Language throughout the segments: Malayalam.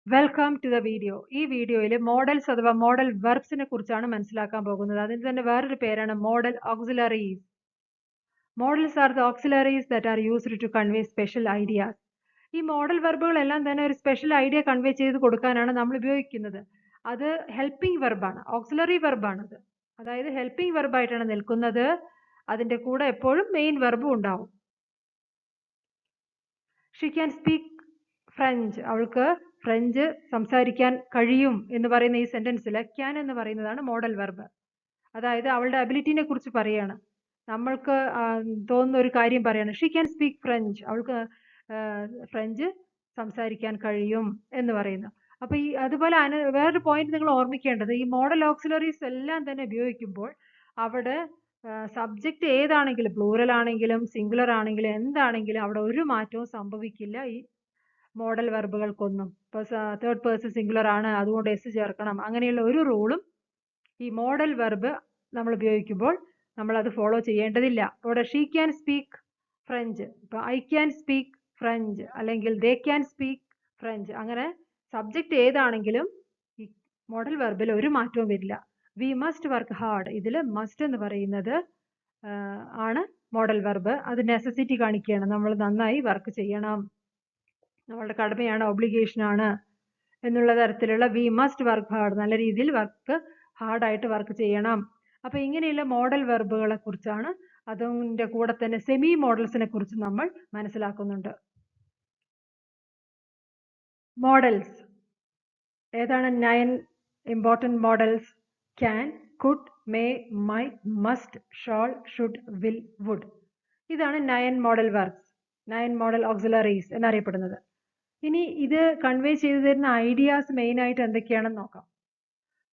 Welcome to the video. ഈ വീഡിയോയിൽ മോഡൽസ് അഥവാ മോഡൽ വെർബ്സിനെ കുറിച്ചാണ് മനസ്സിലാക്കാൻ പോകുന്നത്. അതിന് തന്നെ വേറൊരു പേരാണ് model auxiliaries. Models are the auxiliaries that are used to convey special ideas. ഈ മോഡൽ വെർബുകളെല്ലാം തന്നെ ഒരു സ്പെഷ്യൽ ഐഡിയ കൺവേ ചെയ്ത് കൊടുക്കാനാണ് നമ്മൾ ഉപയോഗിക്കുന്നത്. അത് ഹെൽപ്പിംഗ് വെർബാണ്, ഓക്സിലറി വെർബാണത്. അതായത് ഹെൽപ്പിംഗ് വെർബായിട്ടാണ് നിൽക്കുന്നത്. അതിന്റെ കൂടെ എപ്പോഴും മെയിൻ വെർബും ഉണ്ടാവും. She can speak French. അവൾക്ക് ഫ്രഞ്ച് സംസാരിക്കാൻ കഴിയും എന്ന് പറയുന്ന ഈ സെന്റൻസിൽ ക്യാൻ എന്ന് പറയുന്നതാണ് മോഡൽ വെർബ്. അതായത് അവളുടെ അബിലിറ്റിനെ കുറിച്ച് പറയാണ്. നമ്മൾക്ക് തോന്നുന്ന ഒരു കാര്യം പറയാണ്. She can speak French. അവൾക്ക് ഫ്രഞ്ച് സംസാരിക്കാൻ കഴിയും എന്ന് പറയുന്നു. അപ്പൊ ഈ അതുപോലെ വേറൊരു പോയിന്റ് നിങ്ങൾ ഓർമ്മിക്കേണ്ടത്, ഈ മോഡൽ ഓക്സിലറീസ് എല്ലാം തന്നെ ഉപയോഗിക്കുമ്പോൾ അവിടെ സബ്ജക്റ്റ് ഏതാണെങ്കിലും, പ്ലൂറൽ ആണെങ്കിലും സിംഗുലർ ആണെങ്കിലും എന്താണെങ്കിലും അവിടെ ഒരു മാറ്റവും സംഭവിക്കില്ല ഈ മോഡൽ വെർബുകൾക്കൊന്നും. ഇപ്പൊ തേർഡ് പേഴ്സൺ സിംഗുലർ ആണ് അതുകൊണ്ട് എസ് ചേർക്കണം, അങ്ങനെയുള്ള ഒരു റൂളും ഈ മോഡൽ വെർബ് നമ്മൾ ഉപയോഗിക്കുമ്പോൾ നമ്മൾ അത് ഫോളോ ചെയ്യേണ്ടതില്ല. ഇവിടെ ഷീ ക്യാൻ സ്പീക്ക് ഫ്രഞ്ച്, ഇപ്പൊ ഐ ക്യാൻ സ്പീക്ക് ഫ്രഞ്ച് അല്ലെങ്കിൽ ദേ ക്യാൻ സ്പീക്ക് ഫ്രഞ്ച്, അങ്ങനെ സബ്ജക്റ്റ് ഏതാണെങ്കിലും ഈ മോഡൽ വെർബിൽ ഒരു മാറ്റവും വരില്ല. വി മസ്റ്റ് വർക്ക് ഹാർഡ്, ഇതിൽ മസ്റ്റ് എന്ന് പറയുന്നത് ആണ് മോഡൽ വെർബ്. അത് നെസസിറ്റി കാണിക്കുകയാണ്, നമ്മൾ നന്നായി വർക്ക് ചെയ്യണം, നമ്മളുടെ കടമയാണ്, ഒബ്ലിഗേഷൻ ആണ് എന്നുള്ള തരത്തിലുള്ള വി മസ്റ്റ് വർക്ക് ഹാർഡ്, നല്ല രീതിയിൽ ഹാർഡായിട്ട് വർക്ക് ചെയ്യണം. അപ്പൊ ഇങ്ങനെയുള്ള മോഡൽ വെർബുകളെ കുറിച്ചാണ്, അതിന്റെ കൂടെ തന്നെ സെമി മോഡൽസിനെ കുറിച്ച് നമ്മൾ മനസ്സിലാക്കുന്നുണ്ട്. മോഡൽസ് ഏതാണ്? 9 important models: can, could, may, might, must, shall, should, will, would. ഇതാണ് 9 മോഡൽ വെർബ്സ്, 9 മോഡൽ ഓക്സിലറീസ് എന്നറിയപ്പെടുന്നത്. ഇനി ഇത് കൺവേ ചെയ്തു തരുന്ന ഐഡിയാസ് മെയിൻ ആയിട്ട് എന്തൊക്കെയാണെന്ന് നോക്കാം.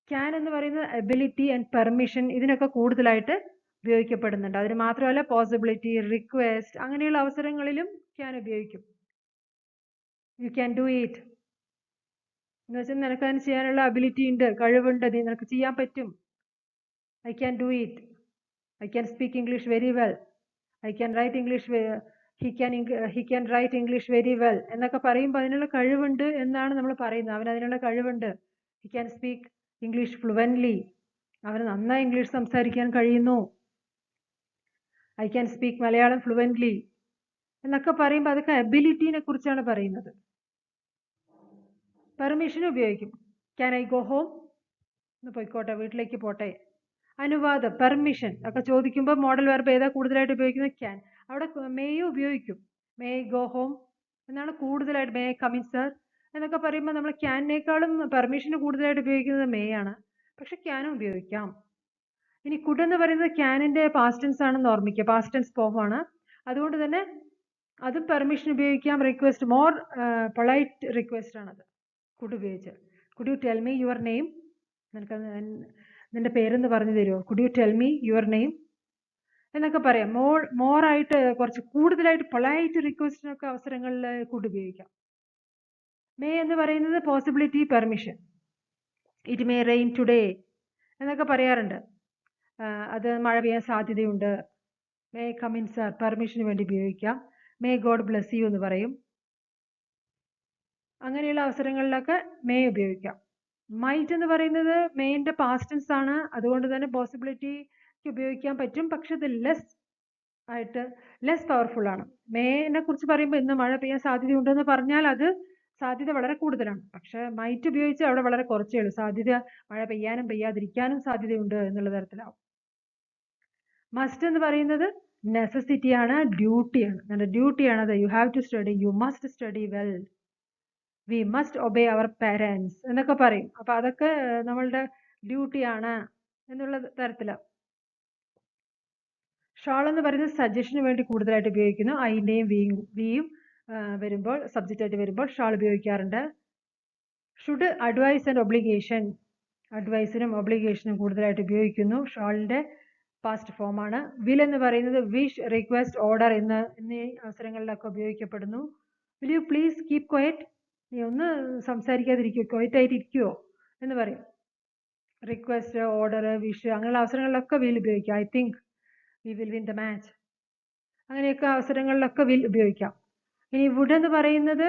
ക്യാൻ എന്ന് പറയുന്നത് എബിലിറ്റി ആൻഡ് പെർമിഷൻ, ഇതിനൊക്കെ കൂടുതലായിട്ട് ഉപയോഗിക്കപ്പെടുന്നുണ്ട്. അതിന് മാത്രമല്ല പോസിബിലിറ്റി, റിക്വസ്റ്റ്, അങ്ങനെയുള്ള അവസരങ്ങളിലും ക്യാൻ ഉപയോഗിക്കും. യു ക്യാൻ ഡു ഇറ്റ് എന്ന് വെച്ചാൽ നിനക്ക് അതിന് ചെയ്യാനുള്ള അബിലിറ്റി ഉണ്ട്, കഴിവുണ്ട്, നിനക്ക് ചെയ്യാൻ പറ്റും. I can do it, I can speak English very well, I can write English, he can write English very well എന്നൊക്കെ പറയുമ്പോൾ അതിനുള്ള കഴിവുണ്ട് എന്നാണ് നമ്മൾ പറയുന്നത്. അവന് അതിനുള്ള കഴിവുണ്ട്. He can speak English fluently, അവന് നന്നായി ഇംഗ്ലീഷ് സംസാരിക്കാൻ കഴിയുന്നു. I can speak Malayalam fluently എന്നൊക്കെ പറയുമ്പോൾ അതൊക്കെ എബിലിറ്റിനെ കുറിച്ചാണ് പറയുന്നത്. പെർമിഷൻ ഉപയോഗിക്കും. ക്യാൻ ഐ ഗോ ഹോം, ഒന്ന് പോയിക്കോട്ടെ, വീട്ടിലേക്ക് പോട്ടെ. അനുവാദം, പെർമിഷൻ ഒക്കെ ചോദിക്കുമ്പോൾ മോഡൽ വെർബ് ഏതാ കൂടുതലായിട്ട് ഉപയോഗിക്കുന്നത്? ക്യാൻ. അവിടെ മേയും ഉപയോഗിക്കും. മേ ഐ ഗോ ഹോം എന്നാണ് കൂടുതലായിട്ട്. May I come in sir എന്നൊക്കെ പറയുമ്പോൾ നമ്മൾ ക്യാനിനേക്കാളും പെർമിഷന് കൂടുതലായിട്ട് ഉപയോഗിക്കുന്നത് മേ ആണ്, പക്ഷെ ക്യാനും ഉപയോഗിക്കാം. ഇനി കുഡ് എന്ന് പറയുന്നത് ക്യാനിന്റെ പാസ്റ്റ് ടെൻസ് ആണെന്ന് ഓർമ്മിക്കുക, പാസ്റ്റ് ടെൻസ് ഫോം ആണ്. അതുകൊണ്ട് തന്നെ അതും പെർമിഷൻ ഉപയോഗിക്കാം. റിക്വസ്റ്റ്, മോർ പൊളൈറ്റ് റിക്വസ്റ്റ് ആണത് കുഡ് ഉപയോഗിച്ച്. Could you tell me your name, നിനക്ക് നിന്റെ പേരെന്ന് പറഞ്ഞു തരുമോ? Could you tell me your name എന്നൊക്കെ പറയാം. മോർ ആയിട്ട് കുറച്ച് കൂടുതലായിട്ട് പൊളൈറ്റ് റിക്വസ്റ്റിനൊക്കെ അവസരങ്ങളിൽ കുഡ് ഉപയോഗിക്കാം. മേ എന്ന് പറയുന്നത് possibility, permission. It may rain today എന്നൊക്കെ പറയാറുണ്ട്, അത് മഴ പെയ്യാൻ സാധ്യതയുണ്ട്. മേ കം ഇൻ സർ, പെർമിഷന് വേണ്ടി ഉപയോഗിക്കാം. മേ ഗോഡ് ബ്ലെസ് യു എന്ന് പറയും. അങ്ങനെയുള്ള അവസരങ്ങളിലൊക്കെ മേ ഉപയോഗിക്കാം. മൈറ്റ് എന്ന് പറയുന്നത് മേന്റെ പാസ്റ്റ് ടെൻസ് ആണ്, അതുകൊണ്ട് തന്നെ പോസിബിലിറ്റിക്ക് ഉപയോഗിക്കാൻ പറ്റും, പക്ഷെ ഇത് ലെസ് പവർഫുൾ ആണ്. മേനെ കുറിച്ച് പറയുമ്പോൾ ഇന്ന് മഴ പെയ്യാൻ സാധ്യതയുണ്ടെന്ന് പറഞ്ഞാൽ അത് സാധ്യത വളരെ കൂടുതലാണ്. പക്ഷെ മൈറ്റ് ഉപയോഗിച്ച് അവിടെ വളരെ കുറച്ചേ ഉള്ളൂ, സാധ്യത മഴ പെയ്യാനും പെയ്യാതിരിക്കാനും സാധ്യതയുണ്ട് എന്നുള്ള തരത്തിലാവും. മസ്റ്റ് എന്ന് പറയുന്നത് നെസസിറ്റി ആണ്, ഡ്യൂട്ടിയാണ്. നമ്മുടെ ഡ്യൂട്ടിയാണ് അത്. You have to study, you must study well, we must obey our parents എന്നൊക്കെ പറയും. അപ്പൊ അതൊക്കെ നമ്മളുടെ ഡ്യൂട്ടിയാണ് എന്നുള്ള തരത്തിലാണ്. ഷാൾ എന്ന് പറയുന്നത് സജഷന് വേണ്ടി കൂടുതലായിട്ട് ഉപയോഗിക്കുന്നു. ഐന്റെയും വിയും വരുമ്പോൾ, സബ്ജക്റ്റ് ആയിട്ട് വരുമ്പോൾ ഷാൾ ഉപയോഗിക്കാറുണ്ട്. ഷുഡ്, അഡ്വൈസ് ആൻഡ് ഒബ്ലിഗേഷൻ, അഡ്വൈസിനും ഒബ്ലിഗേഷനും കൂടുതലായിട്ട് ഉപയോഗിക്കുന്നു. ഷാളിന്റെ പാസ്റ്റ് ഫോം ആണ്. വിൽ എന്ന് പറയുന്നത് വിഷ്, റിക്വസ്റ്റ്, ഓർഡർ എന്നീ അവസരങ്ങളിലൊക്കെ ഉപയോഗിക്കപ്പെടുന്നു. Will you please keep quiet, നീ ഒന്ന് സംസാരിക്കാതിരിക്കുമോ, ക്വയറ്റ് ആയിട്ട് ഇരിക്കുമോ എന്ന് പറയും. റിക്വസ്റ്റ്, ഓർഡർ, വിഷ് അങ്ങനെയുള്ള അവസരങ്ങളിലൊക്കെ വിൽ ഉപയോഗിക്കാം. I think we will win the match, അങ്ങനെയൊക്കെ അവസരങ്ങളിലൊക്കെ വിൽ ഉപയോഗിക്കാം. ഇനി വുഡ് എന്ന് പറയുന്നത്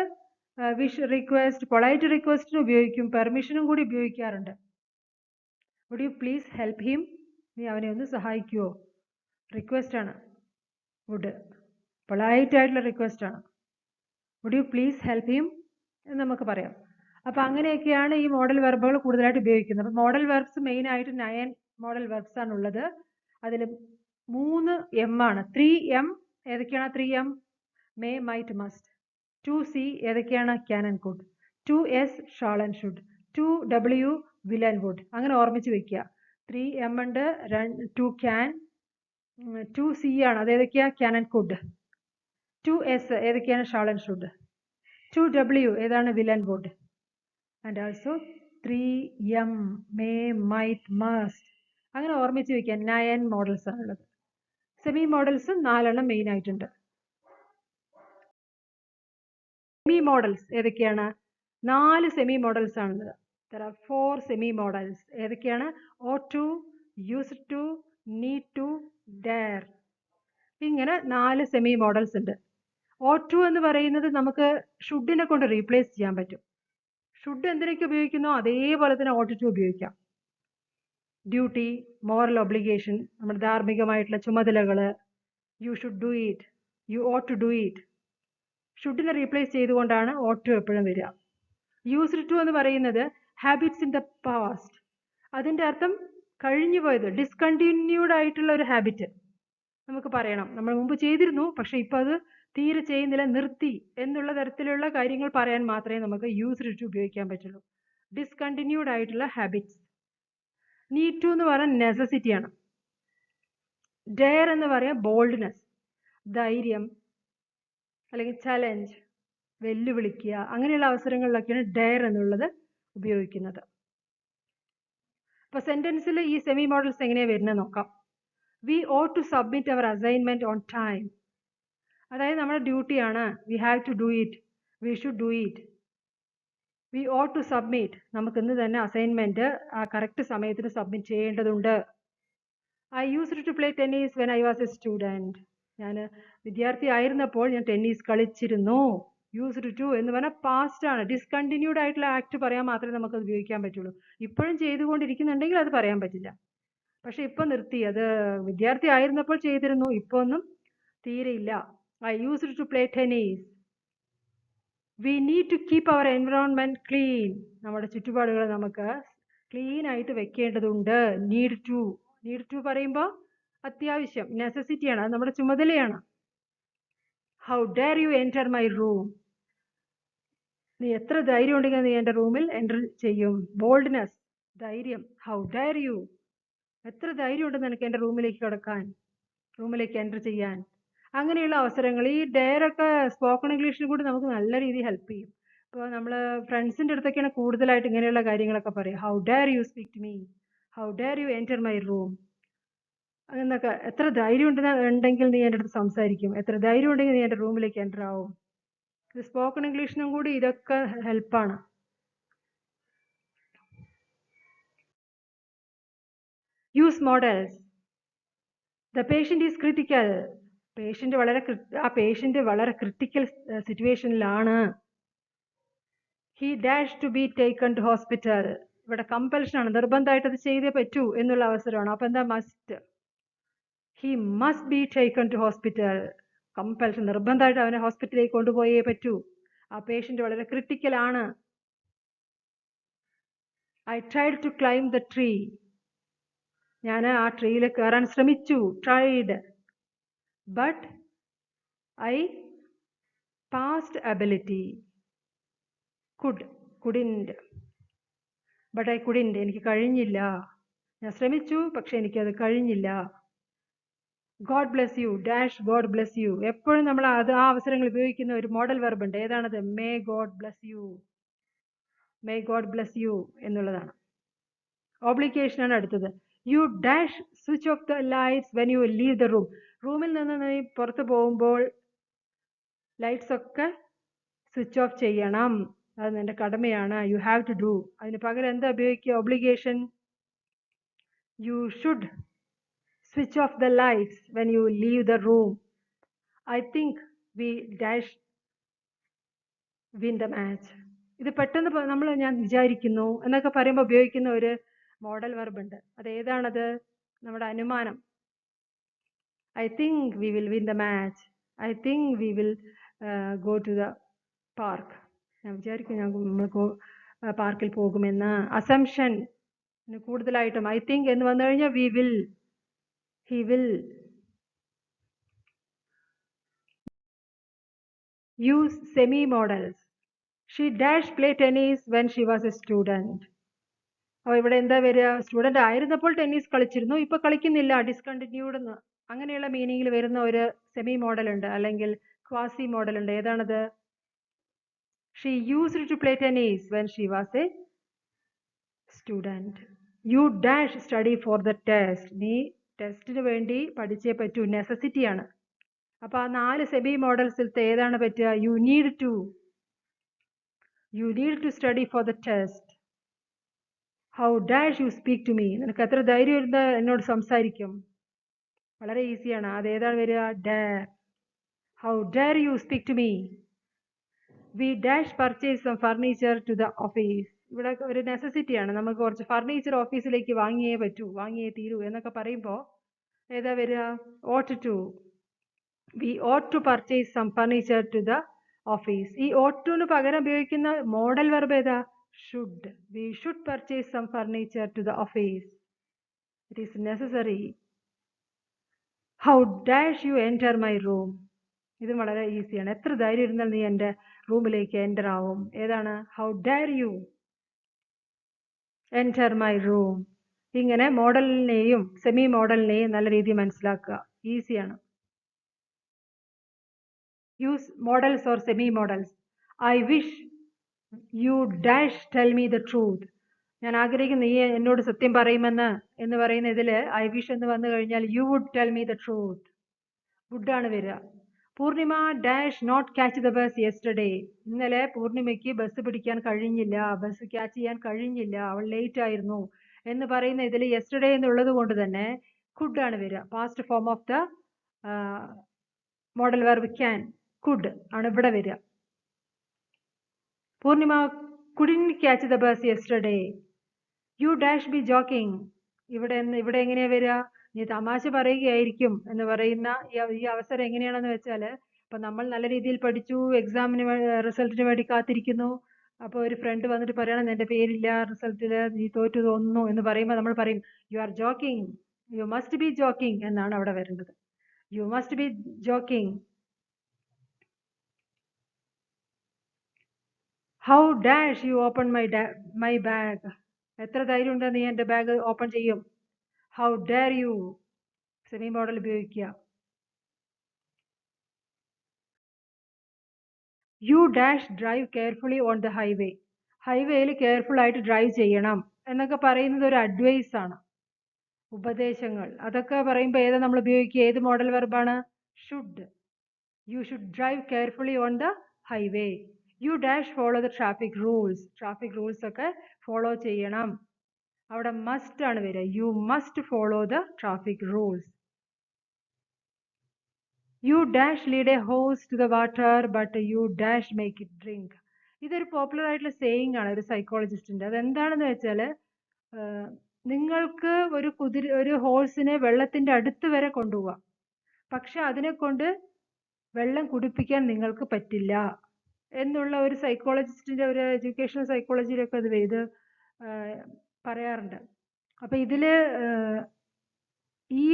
വിഷ് റിക്വസ്റ്റ്, പൊളൈറ്റ് റിക്വസ്റ്റിന് ഉപയോഗിക്കും, പെർമിഷനും കൂടി ഉപയോഗിക്കാറുണ്ട്. Would you please help him, നീ അവനെ ഒന്ന് സഹായിക്കുമോ? റിക്വസ്റ്റ് ആണ് വുഡ്, പൊളൈറ്റ് ആയിട്ടുള്ള റിക്വസ്റ്റ് ആണ്. Would you please help him എന്ന് നമുക്ക് പറയാം. അപ്പം അങ്ങനെയൊക്കെയാണ് ഈ മോഡൽ വെർബുകൾ കൂടുതലായിട്ട് ഉപയോഗിക്കുന്നത്. അപ്പം മോഡൽ വെർബ്സ് മെയിൻ ആയിട്ട് 9 മോഡൽ വെർബ്സ് ആണുള്ളത്. അതിൽ 3 M ആണ്. 3M ഏതൊക്കെയാണ്? 3M may, might, must. 2C ഏതൊക്കെയാണ്? Can and could. 2S shall and should. 2W will and would. അങ്ങനെ ഓർമ്മിച്ച് വെക്കുക. 3M ഉണ്ട്, 2 ക്യാൻ, 2C ആണ്, അതേതൊക്കെയാ? Can and could. 2S ഏതൊക്കെയാണ്? Shawl and should. 2W ഏതാണ്? Will and would. And also 3M may, might, must. അങ്ങനെ ഓർമ്മിച്ച് വെക്കുക. 9 മോഡൽസ് ആണുള്ളത്. സെമി മോഡൽസ് 4 മെയിൻ ആയിട്ടുണ്ട്. സെമി മോഡൽസ് ഏതൊക്കെയാണ്? 4 സെമി മോഡൽസ് ആണുള്ളത്. There are 4 semi models. ഏതൊക്കെയാണ്? ought to, used to, need to, dare. ഇങ്ങനെ 4 സെമി മോഡൽസ് ഉണ്ട്. ought to എന്ന് പറയുന്നത് നമുക്ക് ഷുഡിനെ കൊണ്ട് റീപ്ലേസ് ചെയ്യാൻ പറ്റും. ഷുഡ് എന്തിനൊക്കെ ഉപയോഗിക്കുന്നോ അതേപോലെ തന്നെ ought to ഉപയോഗിക്കാം. ഡ്യൂട്ടി, മോറൽ ഒബ്ലിഗേഷൻ, നമ്മുടെ ധാർമ്മികമായിട്ടുള്ള ചുമതലകൾ, യു ഷുഡ് ഡു ഇറ്റ്, യു ought to do it. ഷുഡിനെ റീപ്ലേസ് ചെയ്തുകൊണ്ടാണ് ought to എപ്പോഴും വരിക. യൂസ്ഡ് ടു എന്ന് പറയുന്നത് ഹാബിറ്റ്സ് ഇൻ ദ പാസ്റ്റ്. അതിൻ്റെ അർത്ഥം കഴിഞ്ഞു പോയത്, ഡിസ്കണ്ടിന്യൂഡ് ആയിട്ടുള്ള ഒരു ഹാബിറ്റ് നമുക്ക് പറയണം. നമ്മൾ മുമ്പ് ചെയ്തിരുന്നു, പക്ഷെ ഇപ്പം അത് തീരെ ചെയ്യുന്നില്ല, നിർത്തി എന്നുള്ള തരത്തിലുള്ള കാര്യങ്ങൾ പറയാൻ മാത്രമേ നമുക്ക് യൂസ്ഡ് ടു ഉപയോഗിക്കാൻ പറ്റുള്ളൂ. ഡിസ്കണ്ടിന്യൂഡ് ആയിട്ടുള്ള ഹാബിറ്റ്സ്. നീഡ് ടു എന്ന് പറയാൻ നെസസിറ്റിയാണ്. ഡെയർ എന്ന് പറയാൻ ബോൾഡ്നെസ്, ധൈര്യം, അല്ലെങ്കിൽ ചലഞ്ച്, വെല്ലുവിളിക്കുക, അങ്ങനെയുള്ള അവസരങ്ങളിലൊക്കെയാണ് ഡെയർ എന്നുള്ളത് ഉപയോഗിക്കുന്നത്. അപ്പോൾ സെൻറ്റൻസിൽ ഈ സെമി മോഡൽസ് എങ്ങനെയാണ് വരുന്നത് നോക്കാം. We ought to submit our assignment on time. അതായത് നമ്മുടെ ഡ്യൂട്ടിയാണ്. We have to do it, we should do it. We ought to submit, നമുക്ക് ഇന്ന് തന്നെ അസൈൻമെൻറ്റ് ആ കറക്റ്റ് സമയത്തിന് സബ്മിറ്റ് ചെയ്യേണ്ടതുണ്ട്. I used to play tennis when I was a student. ഞാൻ വിദ്യാർത്ഥി ആയിരുന്നപ്പോൾ ഞാൻ ടെന്നീസ് കളിച്ചിരുന്നു. യൂസ്ഡ് ടു എന്ന് പറഞ്ഞാൽ പാസ്റ്റ് ആണ്. ഡിസ്കണ്ടിന്യൂഡ് ആയിട്ടുള്ള ആക്ട് പറയാൻ മാത്രമേ നമുക്ക് അത് ഉപയോഗിക്കാൻ പറ്റുള്ളൂ. ഇപ്പോഴും ചെയ്തുകൊണ്ടിരിക്കുന്നുണ്ടെങ്കിൽ അത് പറയാൻ പറ്റില്ല. പക്ഷെ ഇപ്പം നിർത്തി, അത് വിദ്യാർത്ഥി ആയിരുന്നപ്പോൾ ചെയ്തിരുന്നു, ഇപ്പോൾ ഒന്നും തീരെയില്ല. I used to play tennis. We need to keep our environment clean. നമ്മുടെ ചുറ്റുപാടുകൾ നമുക്ക് ക്ലീൻ ആയിട്ട് വെക്കേണ്ടതുണ്ട്. നീഡ് ടു, നീഡ് ടു പറയുമ്പോൾ അത്യാവശ്യം, നെസസിറ്റിയാണ്, അത് നമ്മുടെ ചുമതലയാണ്. How dare you enter my room. നീ എത്ര ധൈര്യം ഉണ്ടെങ്കിൽ നീ എൻ്റെ റൂമിൽ എൻ്റർ ചെയ്യും. ബോൾഡ്നെസ്, ധൈര്യം. ഹൗ ഡെയർ യു, എത്ര ധൈര്യം ഉണ്ടെന്ന് എനിക്ക് എൻ്റെ റൂമിലേക്ക് കിടക്കാൻ, റൂമിലേക്ക് എൻ്റർ ചെയ്യാൻ. അങ്ങനെയുള്ള അവസരങ്ങൾ ഈ ഡെയറൊക്കെ സ്പോക്കൺ ഇംഗ്ലീഷിൽ കൂടി നമുക്ക് നല്ല രീതിയിൽ ഹെൽപ്പ് ചെയ്യും. ഇപ്പോൾ നമ്മൾ ഫ്രണ്ട്സിൻ്റെ അടുത്തൊക്കെയാണ് കൂടുതലായിട്ട് ഇങ്ങനെയുള്ള കാര്യങ്ങളൊക്കെ പറയുക. How dare you speak to me, how dare you enter my room എന്നൊക്കെ. എത്ര ധൈര്യം ഉണ്ടെങ്കിൽ നീ എൻ്റെ അടുത്ത് സംസാരിക്കും, എത്ര ധൈര്യം ഉണ്ടെങ്കിൽ നീ എൻ്റെ റൂമിലേക്ക് എൻ്റർ ആവും. ഇത് സ്പോക്കൺ ഇംഗ്ലീഷിനും കൂടി ഇതൊക്കെ ഹെൽപ്പാണ്. Use modals. The patient is critical. Patient വളരെ ക്രിട്ടിക്കൽ സിറ്റുവേഷനിലാണ്. He dash to be taken to hospital. ഇവിടെ കമ്പൽഷനാണ്, നിർബന്ധമായിട്ട് അത് ചെയ്തേ പറ്റൂ എന്നുള്ള അവസരമാണ്. അപ്പം എന്താ? Must. He must be taken to hospital. Compulsion, നിർബന്ധമായിട്ട് അവനെ ഹോസ്പിറ്റലിലേക്ക് കൊണ്ടുപോയേ പറ്റൂ. ആ പേഷ്യൻ്റ് വളരെ ക്രിട്ടിക്കലാണ്. I tried to climb the tree. ഞാൻ ആ ട്രീയിൽ കയറാൻ ശ്രമിച്ചു. Tried. But I past ability. Couldn't. But I couldn't, എനിക്ക് കഴിഞ്ഞില്ല. ഞാൻ ശ്രമിച്ചു, പക്ഷെ എനിക്കത് കഴിഞ്ഞില്ല. God bless you, dash God bless you. എപ്പോഴും നമ്മൾ അത് ആ അവസരങ്ങൾ ഉപയോഗിക്കുന്ന ഒരു മോഡൽ വെർബ് ഉണ്ട്. ഏതാണത്? May God bless you. May God bless you എന്നുള്ളതാണ്. ഓബ്ലിഗേഷനാണ് അടുത്തത്. You dash switch off the lights when you leave the room. റൂമിൽ നിന്ന് നീ പുറത്ത് പോകുമ്പോൾ ലൈറ്റ്സ് ഒക്കെ സ്വിച്ച് ഓഫ് ചെയ്യണം, അത് നിന്റെ കടമയാണ്. You have to do. അതിന് പകരം എന്താ ഉപയോഗിക്കുക? Obligation. You should switch off the lights when you leave the room. I think we dash win the match. ഇത് പെട്ടെന്ന് ഞാൻ വിചാരിക്കുന്നു എന്നൊക്കെ പറയുമ്പോൾ ഉപയോഗിക്കുന്ന ഒരു മോഡൽ വെർബ് ഉണ്ട്. അത് ഏതാണത്? നമ്മുടെ അനുമാനം. I think we will win the match. I think we will go to the park. ഞാൻ വിചാരിക്കും നമ്മൾ പാർക്കിൽ പോകുമെന്ന്. അസംഷൻ കൂടുതലായിട്ടും ഐ തിങ്ക് എന്ന് വന്നു കഴിഞ്ഞാൽ we will, he will. Use semi models. She dash play tennis when she was a student. അപ്പോൾ ഇവിടെ എന്താ വരിക? സ്റ്റുഡൻ്റ് ആയിരുന്നപ്പോൾ ടെന്നീസ് കളിച്ചിരുന്നു, ഇപ്പോൾ കളിക്കുന്നില്ല, ഡിസ്കണ്ടിന്യൂഡ് എന്ന്. അങ്ങനെയുള്ള മീനിങ്ങിൽ വരുന്ന ഒരു സെമി മോഡൽ ഉണ്ട്, അല്ലെങ്കിൽ ക്വാസി മോഡൽ ഉണ്ട്. ഏതാണത്? She used to play tennis when she was a student. You dash study for the test. നീ ടെസ്റ്റിന് വേണ്ടി പഠിച്ചേ പറ്റൂ, നെസസിറ്റിയാണ്. അപ്പോൾ ആ 4 സെമി മോഡൽസിലത്തെ ഏതാണ് പറ്റുക? You need to study for the test. How dash you speak to me. നിനക്ക് എത്ര ധൈര്യം ഇരുന്ന് എന്നോട് സംസാരിക്കും? വളരെ ഈസിയാണ്. അതേതാണ് വരിക? Dare. How dare you speak to me. We dash purchase some furniture to the office. ഇവിടെ ഒരു നെസസിറ്റിയാണ്, നമുക്ക് കുറച്ച് ഫർണിച്ചർ ഓഫീസിലേക്ക് വാങ്ങിയേ പറ്റൂ, വാങ്ങിയേ തീരൂ എന്നൊക്കെ പറയുമ്പോൾ ഏതാ വരിക? ought to. We ought to purchase some furniture to the office. ഈ ought to ന് പകരം ഉപയോഗിക്കുന്ന മോഡൽ വെർബ് ഏതാ? should. We should purchase some furniture to the office. It is necessary. How dash you enter my room. ഇത് വളരെ ഈസിയാണ്. എത്ര ധൈര്യം ഇരുന്നാൽ നീ എൻ്റെ റൂമിലേക്ക് എൻ്റർ ആവും? ഏതാണ്? How dare you enter my room. ഇങ്ങനെ മോഡലിനെയും സെമി മോഡലിനെയും നല്ല രീതിയിൽ മനസ്സിലാക്കുക. ഈസിയാണ്. Use modals or semi modals. I wish you dash tell me the truth. ഞാൻ ആഗ്രഹിക്കുന്നു നീ എന്നോട് സത്യം പറയുമെന്ന് എന്ന് പറയുന്ന ഇതിൽ ഐ വിഷ് എന്ന് വന്നു കഴിഞ്ഞാൽ you would tell me the truth. Would ആണ് വരിക. Purnima dash not catch the bus yesterday. ഇന്നലെ പൂർണിമയ്ക്ക് ബസ് പിടിക്കാൻ കഴിഞ്ഞില്ല, ബസ് ക്യാച്ച് ചെയ്യാൻ കഴിഞ്ഞില്ല, അവൾ ലേറ്റ് ആയിരുന്നു എന്ന് പറയുന്ന ഇതിൽ യെസ്റ്റർഡേ എന്നുള്ളത് കൊണ്ട് തന്നെ കുഡ് ആണ് വരിക. Past form of the modal verb can, could ആണ് ഇവിടെ വരിക. Purnima couldn't catch the bus yesterday. You dash be joking. ഇവിടെ എങ്ങനെയാ വരിക? നീ തമാശ പറയുകയായിരിക്കും എന്ന് പറയുന്ന ഈ അവസരം എങ്ങനെയാണെന്ന് വെച്ചാൽ, ഇപ്പം നമ്മൾ നല്ല രീതിയിൽ പഠിച്ചു, എക്സാമിന് റിസൾട്ടിന് വേണ്ടി കാത്തിരിക്കുന്നു. അപ്പോൾ ഒരു ഫ്രണ്ട് വന്നിട്ട് പറയണം നിന്റെ പേരില്ല റിസൾട്ടിൽ, നീ തോറ്റു തോന്നുന്നു എന്ന് പറയുമ്പോൾ നമ്മൾ പറയും you are joking, you must be joking എന്നാണ് അവിടെ വരേണ്ടത്. You must be joking. How dash you open my bag. എത്ര ധൈര്യം ഉണ്ട് നീ എൻ്റെ ബാഗ് ഓപ്പൺ ചെയ്യും? How dare you. Semi modal ഉപയോഗിക്കുക. You dash drive carefully on the highway. ഹൈവേയിൽ കെയർഫുൾ ആയിട്ട് ഡ്രൈവ് ചെയ്യണം എന്നൊക്കെ പറയുന്നത് ഒരു അഡ്വൈസ് ആണ്, ഉപദേശങ്ങൾ. അതൊക്കെ പറയുമ്പോൾ ഏതാ നമ്മൾ ഉപയോഗിക്കുക? ഏത് മോഡൽ വെർബാണ്? Should. You should drive carefully on the highway. You dash follow the traffic rules. Traffic rules ഒക്കെ ഫോളോ ചെയ്യണം. അവിടെ മസ്റ്റ് ആണ് വരിക. You must follow the traffic rules. You dash lead a horse to the water but you dash make it drink. ഇതൊരു പോപ്പുലർ ആയിട്ടുള്ള സേയിങ് ആണ് ഒരു സൈക്കോളജിസ്റ്റിൻ്റെ. അതെന്താണെന്ന് വെച്ചാൽ, നിങ്ങൾക്ക് ഒരു ഹോഴ്സിനെ വെള്ളത്തിൻ്റെ അടുത്ത് വരെ കൊണ്ടുപോകാം, പക്ഷെ അതിനെ കൊണ്ട് വെള്ളം കുടിപ്പിക്കാൻ നിങ്ങൾക്ക് പറ്റില്ല എന്നുള്ള ഒരു സൈക്കോളജിസ്റ്റിൻ്റെ, ഒരു എഡ്യൂക്കേഷണൽ സൈക്കോളജിയിലൊക്കെ ഇത് പറയാറുണ്ട്. അപ്പോൾ ഇതിൽ ഈ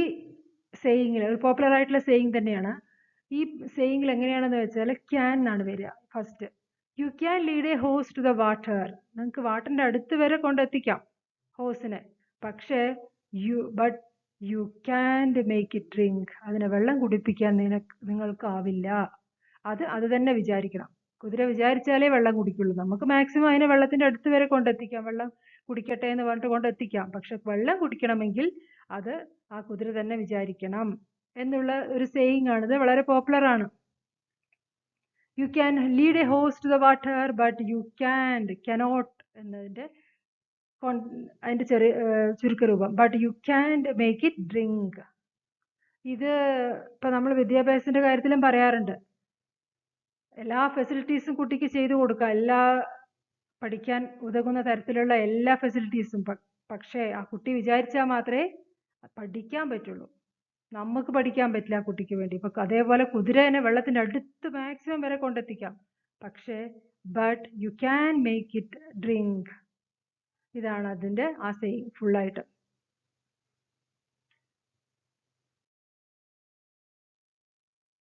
സേയിങ്ങിൽ ഒരു പോപ്പുലർ ആയിട്ടുള്ള സേയിങ് തന്നെയാണ്. ഈ സേയിങ്ങിൽ എങ്ങനെയാണെന്ന് വെച്ചാൽ ക്യാൻ എന്നാണ് വരിക first. You can lead a horse to the water. നിങ്ങൾക്ക് വാട്ടറിൻ്റെ അടുത്ത് വരെ കൊണ്ടെത്തിക്കാം ഹോഴ്സിനെ, പക്ഷേ but you can't make it drink. അതിനെ വെള്ളം കുടിപ്പിക്കാൻ നിങ്ങൾക്കാവില്ല. അത് തന്നെ വിചാരിക്കണം. കുതിര വിചാരിച്ചാലേ വെള്ളം കുടിക്കുള്ളൂ. നമുക്ക് മാക്സിമം അതിനെ വെള്ളത്തിൻ്റെ അടുത്ത് വരെ കൊണ്ടെത്തിക്കാം, വെള്ളം കുടിക്കട്ടെ എന്ന് പറഞ്ഞിട്ട് കൊണ്ടെത്തിക്കാം. പക്ഷെ വെള്ളം കുടിക്കണമെങ്കിൽ അത് ആ കുതിര തന്നെ വിചാരിക്കണം എന്നുള്ള ഒരു സേയിങ് ആണിത്. വളരെ പോപ്പുലർ ആണ്. You can lead a horse to the water but you cannot എന്നതിൻ്റെ ചെറിയ ചുരുക്കരൂപം. But you can't make it drink. ഇത് ഇപ്പം നമ്മൾ വിദ്യാഭ്യാസത്തിൻ്റെ കാര്യത്തിലും പറയാറുണ്ട്. എല്ലാ ഫെസിലിറ്റീസും കുട്ടിക്ക് ചെയ്തു കൊടുക്കുക, എല്ലാ പഠിക്കാൻ ഉതകുന്ന തരത്തിലുള്ള എല്ലാ ഫെസിലിറ്റീസും. പക്ഷേ ആ കുട്ടി വിചാരിച്ചാൽ മാത്രമേ പഠിക്കാൻ പറ്റുള്ളൂ. നമുക്ക് പഠിക്കാൻ പറ്റില്ല ആ കുട്ടിക്ക് വേണ്ടി. ഇപ്പൊ അതേപോലെ കുതിരേനെ വെള്ളത്തിന്റെ അടുത്ത് മാക്സിമം വരെ കൊണ്ടെത്തിക്കാം, പക്ഷേ but you can make it drink. ഇതാണ് അതിന്റെ ആ സെയിങ് ഫുള്ളായിട്ട്.